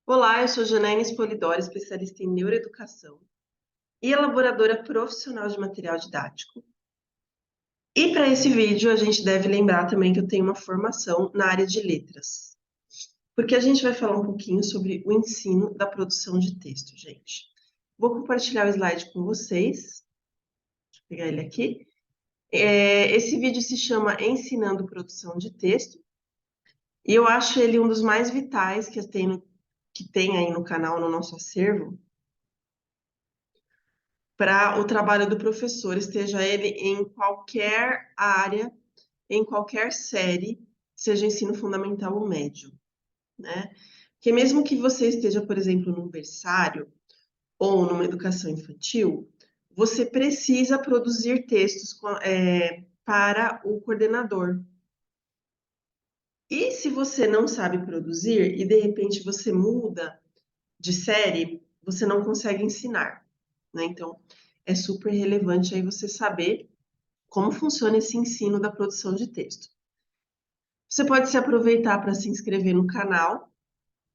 Olá, eu sou Janaína Polidori, especialista em neuroeducação e elaboradora profissional de material didático. E para esse vídeo, a gente deve lembrar também que eu tenho uma formação na área de letras, porque a gente vai falar um pouquinho sobre o ensino da produção de texto, gente. Vou compartilhar o slide com vocês. Deixa eu pegar ele aqui. Esse vídeo se chama Ensinando Produção de Texto, e eu acho ele um dos mais vitais que tem aí no canal, no nosso acervo, para o trabalho do professor, esteja ele em qualquer área, em qualquer série, seja ensino fundamental ou médio, né? Porque mesmo que você esteja, por exemplo, num berçário ou numa educação infantil, você precisa produzir textos para o coordenador. E se você não sabe produzir e de repente você muda de série, você não consegue ensinar, né? Então, é super relevante aí você saber como funciona esse ensino da produção de texto. Você pode se aproveitar para se inscrever no canal,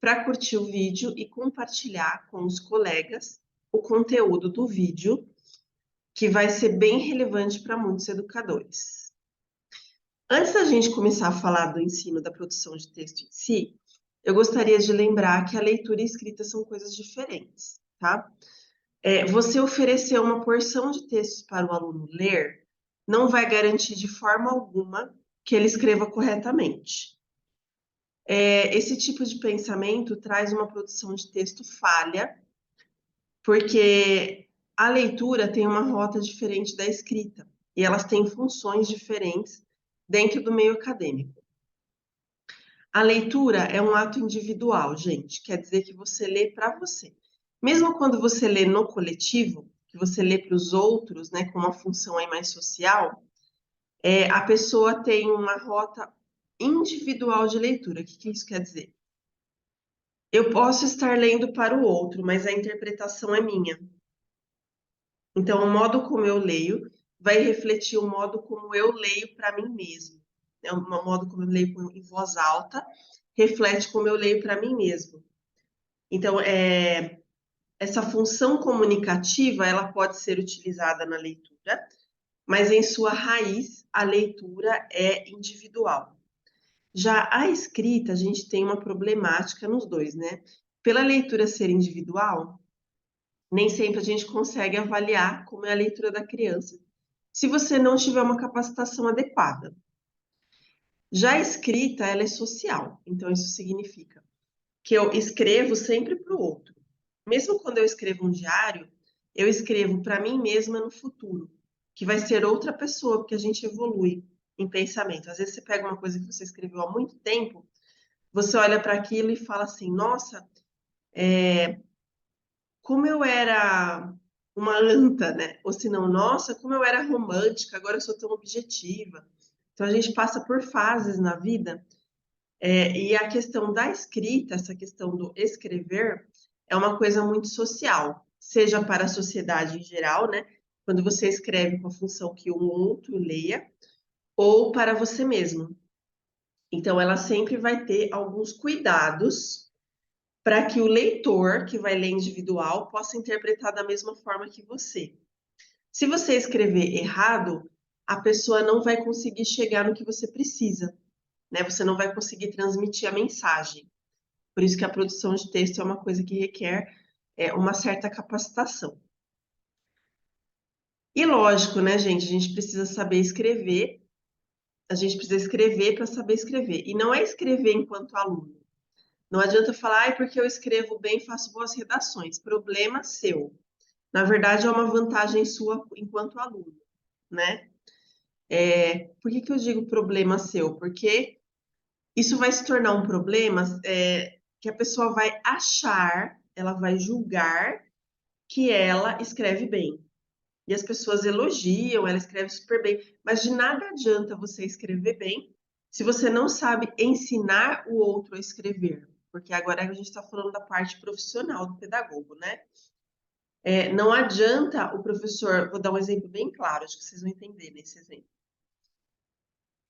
para curtir o vídeo e compartilhar com os colegas o conteúdo do vídeo, que vai ser bem relevante para muitos educadores. Antes da gente começar a falar do ensino da produção de texto em si, eu gostaria de lembrar que a leitura e a escrita são coisas diferentes, tá? Você oferecer uma porção de textos para o aluno ler não vai garantir de forma alguma que ele escreva corretamente. Esse tipo de pensamento traz uma produção de texto falha, porque a leitura tem uma rota diferente da escrita e elas têm funções diferentes dentro do meio acadêmico. A leitura é um ato individual, gente, quer dizer que você lê para você. Mesmo quando você lê no coletivo, que você lê para os outros, né, com uma função aí mais social, a pessoa tem uma rota individual de leitura. O que que isso quer dizer? Eu posso estar lendo para o outro, mas a interpretação é minha. Então, o modo como eu leio vai refletir o modo como eu leio para mim mesmo. O modo como eu leio em voz alta reflete como eu leio para mim mesmo. Então, essa função comunicativa, ela pode ser utilizada na leitura, mas em sua raiz, a leitura é individual. Já a escrita, a gente tem uma problemática nos dois, né? Pela leitura ser individual, nem sempre a gente consegue avaliar como é a leitura da criança, se você não tiver uma capacitação adequada. Já a escrita, ela é social, então isso significa que eu escrevo sempre para o outro. Mesmo quando eu escrevo um diário, eu escrevo para mim mesma no futuro, que vai ser outra pessoa, porque a gente evolui em pensamento. Às vezes você pega uma coisa que você escreveu há muito tempo, você olha para aquilo e fala assim: nossa, como eu era uma anta, né? Ou se não, nossa, como eu era romântica, agora eu sou tão objetiva. Então a gente passa por fases na vida, e a questão da escrita, essa questão do escrever, é uma coisa muito social, seja para a sociedade em geral, né? Quando você escreve com a função que um outro leia, ou para você mesmo. Então, ela sempre vai ter alguns cuidados para que o leitor, que vai ler individual, possa interpretar da mesma forma que você. Se você escrever errado, a pessoa não vai conseguir chegar no que você precisa, né? Você não vai conseguir transmitir a mensagem. Por isso que a produção de texto é uma coisa que requer uma certa capacitação. E lógico, né, gente? A gente precisa saber escrever, a gente precisa escrever para saber escrever. E não é escrever enquanto aluno. Não adianta falar, ai, porque eu escrevo bem, faço boas redações. Problema seu. Na verdade, é uma vantagem sua enquanto aluno, né? Por que que eu digo problema seu? Porque isso vai se tornar um problema que a pessoa vai achar, ela vai julgar que ela escreve bem. E as pessoas elogiam, ela escreve super bem, mas de nada adianta você escrever bem se você não sabe ensinar o outro a escrever. Porque agora a gente está falando da parte profissional do pedagogo, né? Não adianta o professor, vou dar um exemplo bem claro, acho que vocês vão entender nesse exemplo.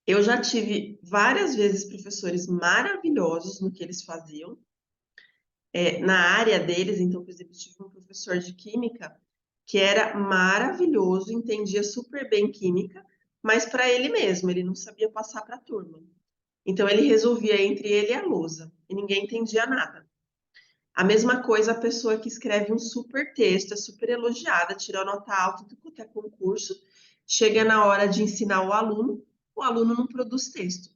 Eu já tive várias vezes professores maravilhosos no que eles faziam, na área deles. Então, por exemplo, eu tive um professor de química que era maravilhoso, entendia super bem química, mas para ele mesmo, ele não sabia passar para a turma. Então, ele resolvia entre ele e a lousa, e ninguém entendia nada. A mesma coisa a pessoa que escreve um super texto, é super elogiada, tirou nota alta do que é concurso, chega na hora de ensinar o aluno não produz texto.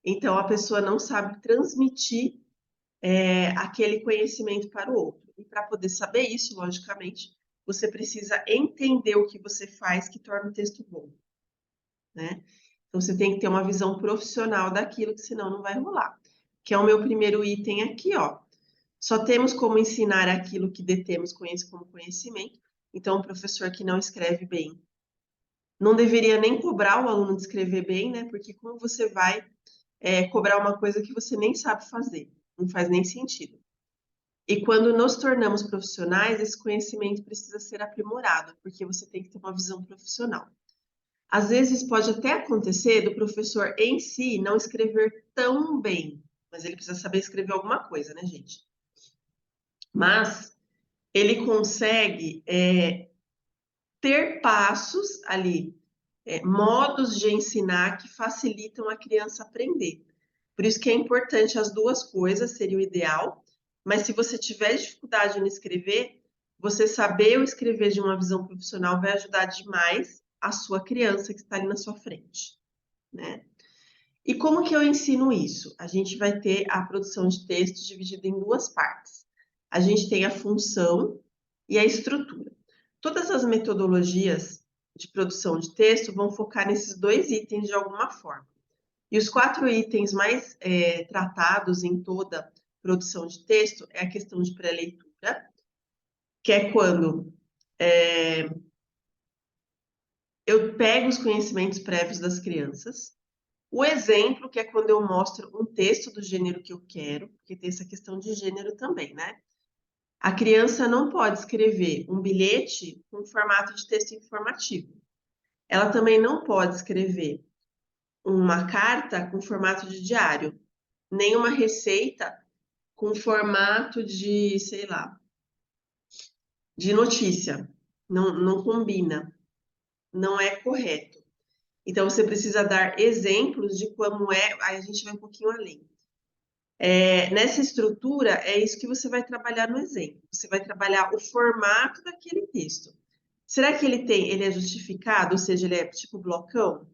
Então, a pessoa não sabe transmitir aquele conhecimento para o outro. E para poder saber isso, logicamente, você precisa entender o que você faz que torna o texto bom, né? Então, você tem que ter uma visão profissional daquilo, que senão não vai rolar. Que é o meu primeiro item aqui, ó. Só temos como ensinar aquilo que detemos como conhecimento. Então, o professor que não escreve bem não deveria nem cobrar o aluno de escrever bem, né? Porque como você vai cobrar uma coisa que você nem sabe fazer? Não faz nem sentido. E quando nos tornamos profissionais, esse conhecimento precisa ser aprimorado, porque você tem que ter uma visão profissional. Às vezes pode até acontecer do professor em si não escrever tão bem, mas ele precisa saber escrever alguma coisa, né, gente? Mas ele consegue ter passos ali, modos de ensinar que facilitam a criança aprender. Por isso que é importante as duas coisas, seria o ideal, mas se você tiver dificuldade em escrever, você saber escrever de uma visão profissional vai ajudar demais a sua criança que está ali na sua frente, né? E como que eu ensino isso? A gente vai ter a produção de texto dividida em duas partes. A gente tem a função e a estrutura. Todas as metodologias de produção de texto vão focar nesses dois itens de alguma forma. E os 4 itens mais tratados em toda produção de texto é a questão de pré-leitura, que é quando eu pego os conhecimentos prévios das crianças. O exemplo, que é quando eu mostro um texto do gênero que eu quero, porque tem essa questão de gênero também, né? A criança não pode escrever um bilhete com formato de texto informativo. Ela também não pode escrever uma carta com formato de diário, nem uma receita com formato de, sei lá, de notícia. Não combina, não é correto. Então, você precisa dar exemplos de como é, aí a gente vai um pouquinho além. Nessa estrutura, é isso que você vai trabalhar no exemplo. Você vai trabalhar o formato daquele texto. Será que ele é justificado, ou seja, ele é tipo blocão?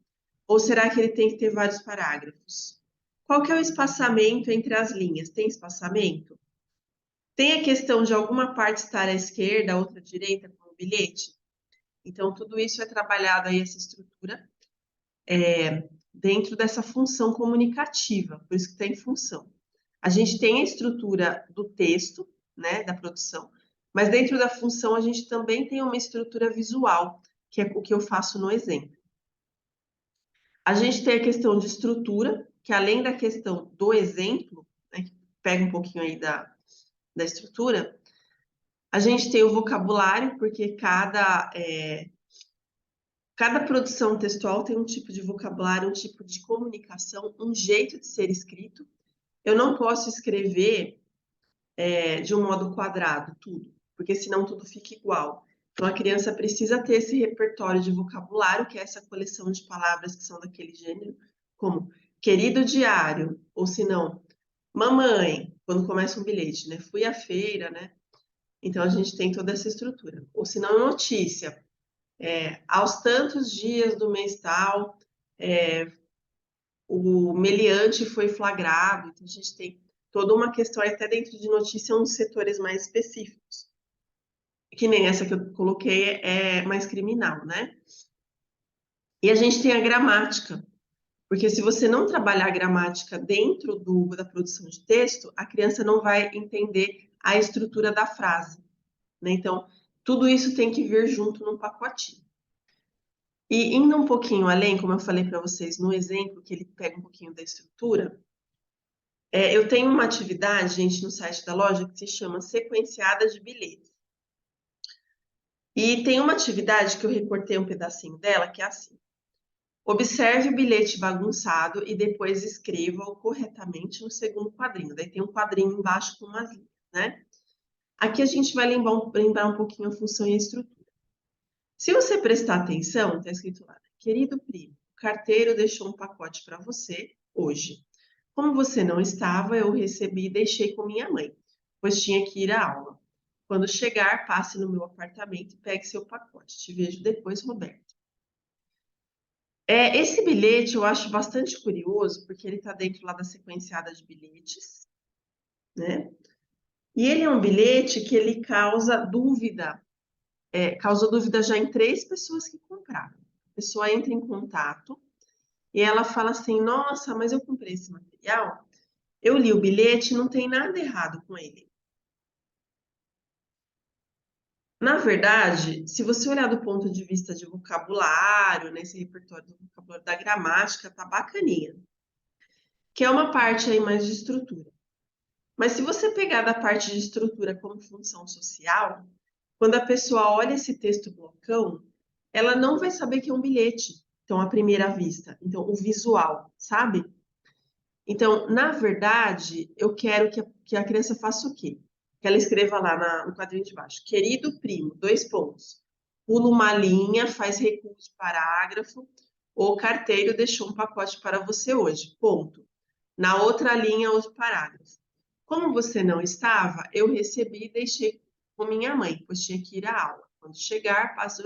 Ou será que ele tem que ter vários parágrafos? Qual que é o espaçamento entre as linhas? Tem espaçamento? Tem a questão de alguma parte estar à esquerda, a outra à direita, como o bilhete? Então, tudo isso é trabalhado aí, essa estrutura, dentro dessa função comunicativa, por isso que tem função. A gente tem a estrutura do texto, né, da produção, mas dentro da função a gente também tem uma estrutura visual, que é o que eu faço no exemplo. A gente tem a questão de estrutura, que além da questão do exemplo, né, que pega um pouquinho aí da estrutura, a gente tem o vocabulário, porque cada produção textual tem um tipo de vocabulário, um tipo de comunicação, um jeito de ser escrito. Eu não posso escrever de um modo quadrado tudo, porque senão tudo fica igual. Então a criança precisa ter esse repertório de vocabulário, que é essa coleção de palavras que são daquele gênero, como querido diário, ou se não, mamãe, quando começa um bilhete, né? Fui à feira, né? Então a gente tem toda essa estrutura. Ou se não, notícia. Aos tantos dias do mês tal, o meliante foi flagrado. Então a gente tem toda uma questão até dentro de notícia, uns setores mais específicos. Que nem essa que eu coloquei é mais criminal, né? E a gente tem a gramática, porque se você não trabalhar a gramática dentro da produção de texto, a criança não vai entender a estrutura da frase, né? Então, tudo isso tem que vir junto num pacotinho. E indo um pouquinho além, como eu falei para vocês no exemplo, que ele pega um pouquinho da estrutura, eu tenho uma atividade, gente, no site da loja que se chama Sequenciada de Bilhetes. E tem uma atividade que eu recortei um pedacinho dela, que é assim. Observe o bilhete bagunçado e depois escreva-o corretamente no segundo quadrinho. Daí tem um quadrinho embaixo com umas linhas. né? Aqui a gente vai lembrar um pouquinho a função e a estrutura. Se você prestar atenção, está escrito lá, querido primo, o carteiro deixou um pacote para você hoje. Como você não estava, eu recebi e deixei com minha mãe, pois tinha que ir à aula. Quando chegar, passe no meu apartamento e pegue seu pacote. Te vejo depois, Roberto. Esse bilhete eu acho bastante curioso, porque ele está dentro lá da sequenciada de bilhetes, né? E ele é um bilhete que ele causa dúvida já em 3 pessoas que compraram. A pessoa entra em contato e ela fala assim: nossa, mas eu comprei esse material, eu li o bilhete, não tem nada errado com ele. Na verdade, se você olhar do ponto de vista de vocabulário, né, esse repertório do vocabulário da gramática, tá bacaninha. Que é uma parte aí mais de estrutura. Mas se você pegar da parte de estrutura como função social, quando a pessoa olha esse texto blocão, ela não vai saber que é um bilhete, então, à primeira vista. Então, o visual, sabe? Então, na verdade, eu quero que a criança faça o quê? Que ela escreva lá no quadrinho de baixo. Querido primo, 2 pontos. Pula uma linha, faz recuo de parágrafo. O carteiro deixou um pacote para você hoje. Ponto. Na outra linha, outro parágrafo. Como você não estava, eu recebi e deixei com minha mãe, pois tinha que ir à aula. Quando chegar, passo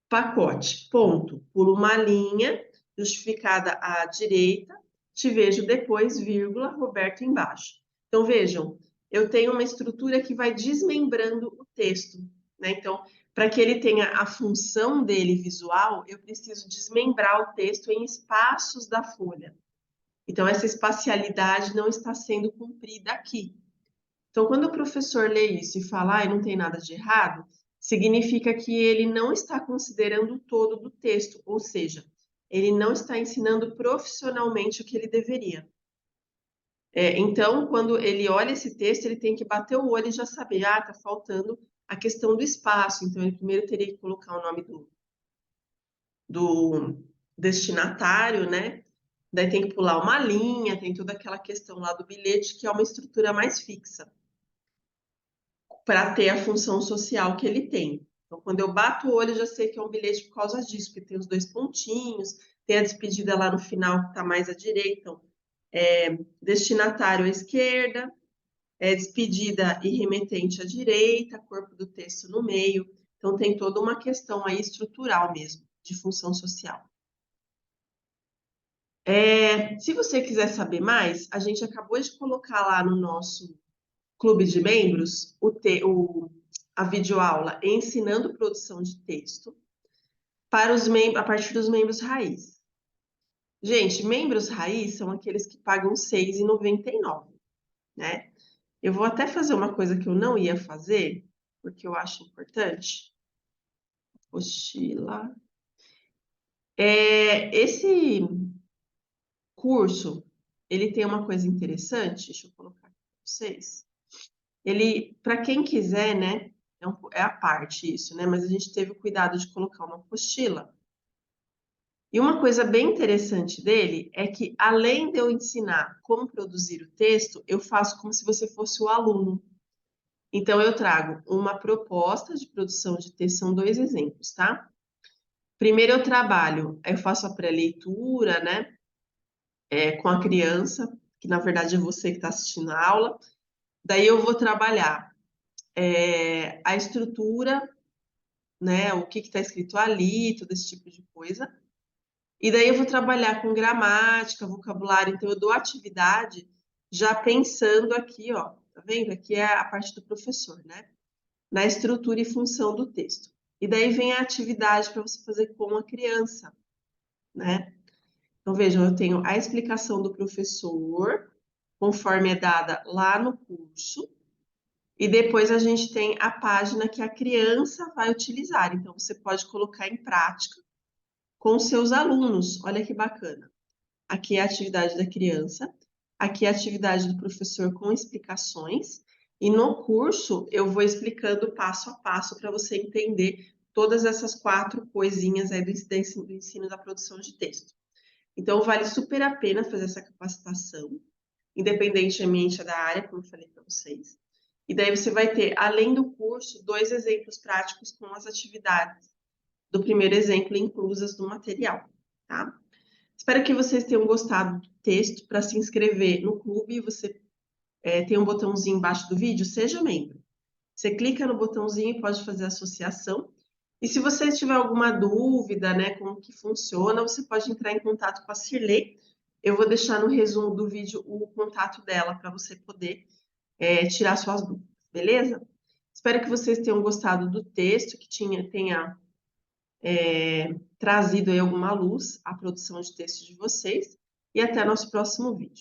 pacote, ponto. Pulo uma linha, justificada à direita, te vejo depois, vírgula, Roberto embaixo. Então, vejam, eu tenho uma estrutura que vai desmembrando o texto, né? Então, para que ele tenha a função dele visual, eu preciso desmembrar o texto em espaços da folha. Então, essa espacialidade não está sendo cumprida aqui. Então, quando o professor lê isso e fala, não tem nada de errado, significa que ele não está considerando o todo do texto, ou seja, ele não está ensinando profissionalmente o que ele deveria. Então, quando ele olha esse texto, ele tem que bater o olho e já saber, está faltando a questão do espaço. Então, ele primeiro teria que colocar o nome do destinatário, né? Daí tem que pular uma linha, tem toda aquela questão lá do bilhete, que é uma estrutura mais fixa, para ter a função social que ele tem. Então, quando eu bato o olho, eu já sei que é um bilhete por causa disso, porque tem os 2 pontinhos, tem a despedida lá no final, que está mais à direita. Então, destinatário à esquerda, despedida e remetente à direita, corpo do texto no meio. Então, tem toda uma questão aí estrutural mesmo, de função social. Se você quiser saber mais, a gente acabou de colocar lá no nosso clube de membros a videoaula ensinando produção de texto para a partir dos membros raiz. Gente, membros raiz são aqueles que pagam R$ 6,99, né? Eu vou até fazer uma coisa que eu não ia fazer, porque eu acho importante. Apostila. Esse curso, ele tem uma coisa interessante, deixa eu colocar aqui para vocês. Ele, para quem quiser, né, é a parte isso, né, mas a gente teve o cuidado de colocar uma apostila. E uma coisa bem interessante dele é que, além de eu ensinar como produzir o texto, eu faço como se você fosse o aluno. Então, eu trago uma proposta de produção de texto, são 2 exemplos, tá? Primeiro eu faço a pré-leitura, né, com a criança, que na verdade é você que está assistindo a aula. Daí eu vou trabalhar a estrutura, né, o que está escrito ali, todo esse tipo de coisa. E daí eu vou trabalhar com gramática, vocabulário, então eu dou atividade já pensando aqui, ó, tá vendo? Aqui é a parte do professor, né? Na estrutura e função do texto. E daí vem a atividade para você fazer com a criança, né? Então vejam, eu tenho a explicação do professor, conforme é dada lá no curso, e depois a gente tem a página que a criança vai utilizar. Então você pode colocar em prática com seus alunos. Olha que bacana. Aqui é a atividade da criança, aqui é a atividade do professor com explicações, e no curso eu vou explicando passo a passo para você entender todas essas 4 coisinhas aí do ensino da produção de texto. Então, vale super a pena fazer essa capacitação. independentemente da área, como eu falei para vocês. E daí você vai ter, além do curso, 2 exemplos práticos com as atividades do primeiro exemplo inclusas do material, tá? Espero que vocês tenham gostado do texto. Para se inscrever no clube, você tem um botãozinho embaixo do vídeo, seja membro. Você clica no botãozinho e pode fazer associação. E se você tiver alguma dúvida, né, como que funciona, você pode entrar em contato com a Cirlei. Eu vou deixar no resumo do vídeo o contato dela para você poder tirar suas dúvidas, beleza? Espero que vocês tenham gostado do texto, que tenha trazido aí alguma luz à produção de texto de vocês. E até nosso próximo vídeo.